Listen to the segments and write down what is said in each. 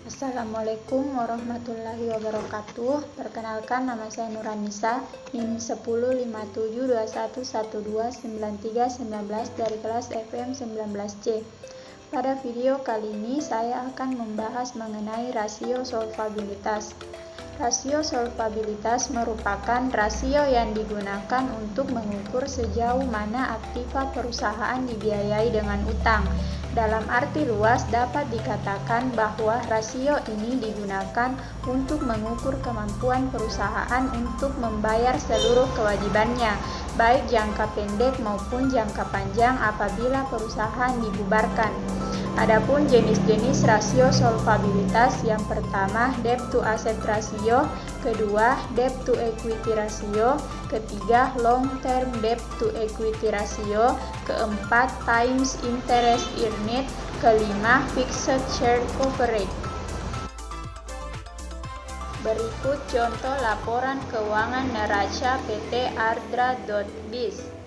Assalamualaikum warahmatullahi wabarakatuh. Perkenalkan, nama saya Nuranisa, NIM 105721129319 dari kelas FM 19C. Pada video kali ini saya akan membahas mengenai rasio solvabilitas. Rasio solvabilitas merupakan rasio yang digunakan untuk mengukur sejauh mana aktiva perusahaan dibiayai dengan utang. Dalam arti luas dapat dikatakan bahwa rasio ini digunakan untuk mengukur kemampuan perusahaan untuk membayar seluruh kewajibannya, baik jangka pendek maupun jangka panjang apabila perusahaan dibubarkan. Adapun jenis-jenis rasio solvabilitas, yang pertama debt to asset ratio, kedua debt to equity ratio, ketiga long term debt to equity ratio, keempat times interest earned, kelima fixed charge coverage. Berikut contoh laporan keuangan neraca PT Ardra.biz.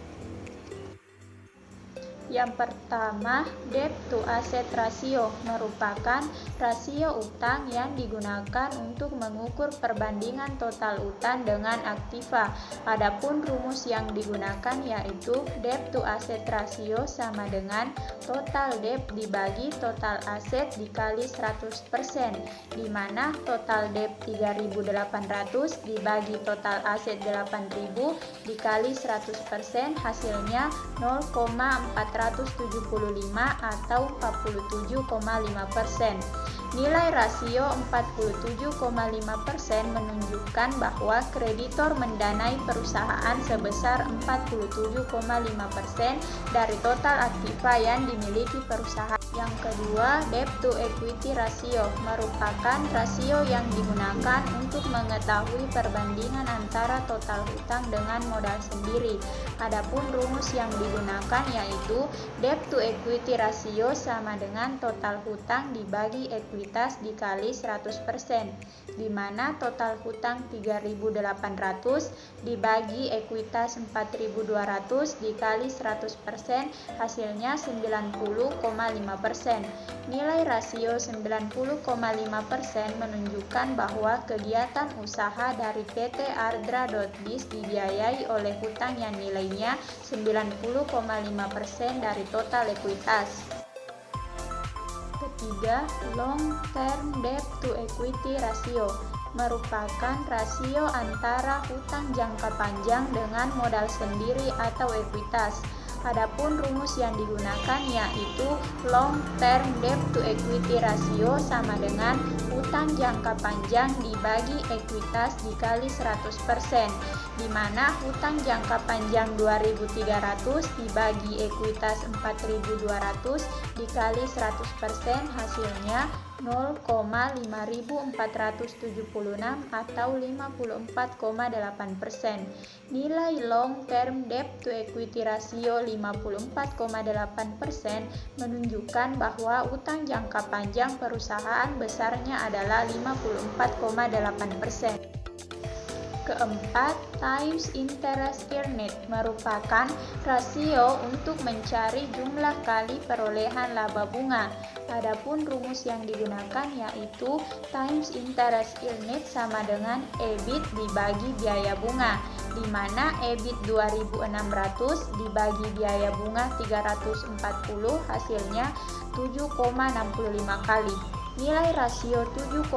Yang pertama, debt to asset ratio merupakan rasio utang yang digunakan untuk mengukur perbandingan total utang dengan aktiva. Adapun rumus yang digunakan yaitu debt to asset ratio sama dengan total debt dibagi total aset dikali 100%, di mana total debt 3.800 dibagi total aset 8.000 dikali 100% hasilnya 0,475 atau 47,5%. Nilai rasio 47,5% menunjukkan bahwa kreditor mendanai perusahaan sebesar 47,5% dari total aktiva yang dimiliki perusahaan. Yang kedua, debt to equity ratio merupakan rasio yang digunakan untuk mengetahui perbandingan antara total hutang dengan modal sendiri. Adapun rumus yang digunakan yaitu debt to equity ratio sama dengan total hutang dibagi ekuitas dikali 100%, di mana total hutang 3.800 dibagi ekuitas 4.200 dikali 100% hasilnya 90,5%. Nilai rasio 90,5% menunjukkan bahwa kegiatan usaha dari PT Ardra.biz dibiayai oleh hutang yang nilainya 90,5% dari total ekuitas. Ketiga, long term debt to equity ratio merupakan rasio antara hutang jangka panjang dengan modal sendiri atau ekuitas. Adapun rumus yang digunakan yaitu long term debt to equity ratio sama dengan hutang jangka panjang dibagi ekuitas dikali 100%, di mana hutang jangka panjang 2.300 dibagi ekuitas 4.200 dikali 100% hasilnya 0,5476 atau 54,8%. Nilai long term debt to equity ratio 54,8% menunjukkan bahwa utang jangka panjang perusahaan besarnya adalah 54,8%. Keempat, times interest earned merupakan rasio untuk mencari jumlah kali perolehan laba bunga. Adapun rumus yang digunakan yaitu times interest earned sama dengan EBIT dibagi biaya bunga, di mana EBIT 2.600 dibagi biaya bunga 340 hasilnya 7,65 kali. Nilai rasio 7,65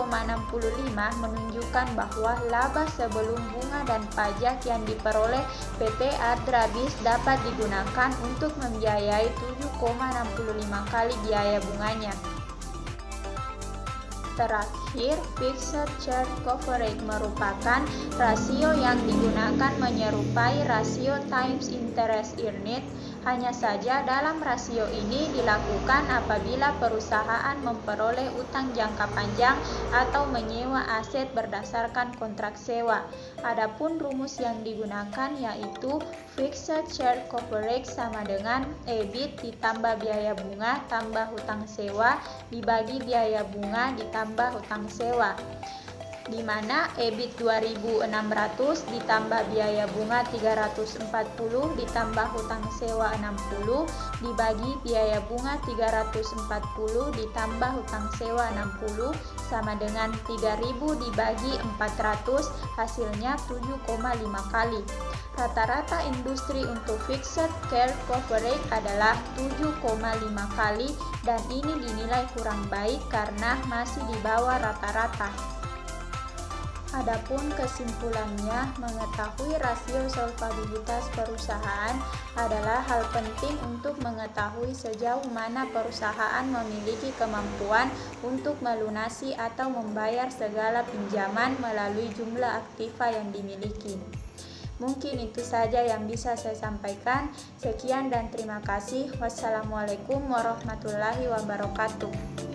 menunjukkan bahwa laba sebelum bunga dan pajak yang diperoleh PT Ardra.biz dapat digunakan untuk membiayai 7,65 kali biaya bunganya. Terakhir, fixed charge coverage merupakan rasio yang digunakan menyerupai rasio times interest earned. Hanya saja dalam rasio ini dilakukan apabila perusahaan memperoleh utang jangka panjang atau menyewa aset berdasarkan kontrak sewa. Adapun rumus yang digunakan yaitu fixed charge coverage sama dengan EBIT ditambah biaya bunga tambah hutang sewa dibagi biaya bunga ditambah hutang sewa. di mana EBIT 2.600 ditambah biaya bunga 340 ditambah hutang sewa 60 dibagi biaya bunga 340 ditambah hutang sewa 60 sama dengan 3.000 dibagi 400, hasilnya 7,5 kali. Rata-rata industri untuk fixed care coverage adalah 7,5 kali dan ini dinilai kurang baik karena masih di bawah rata-rata. Adapun kesimpulannya, mengetahui rasio solvabilitas perusahaan adalah hal penting untuk mengetahui sejauh mana perusahaan memiliki kemampuan untuk melunasi atau membayar segala pinjaman melalui jumlah aktiva yang dimiliki. Mungkin itu saja yang bisa saya sampaikan. Sekian dan terima kasih. Wassalamualaikum warahmatullahi wabarakatuh.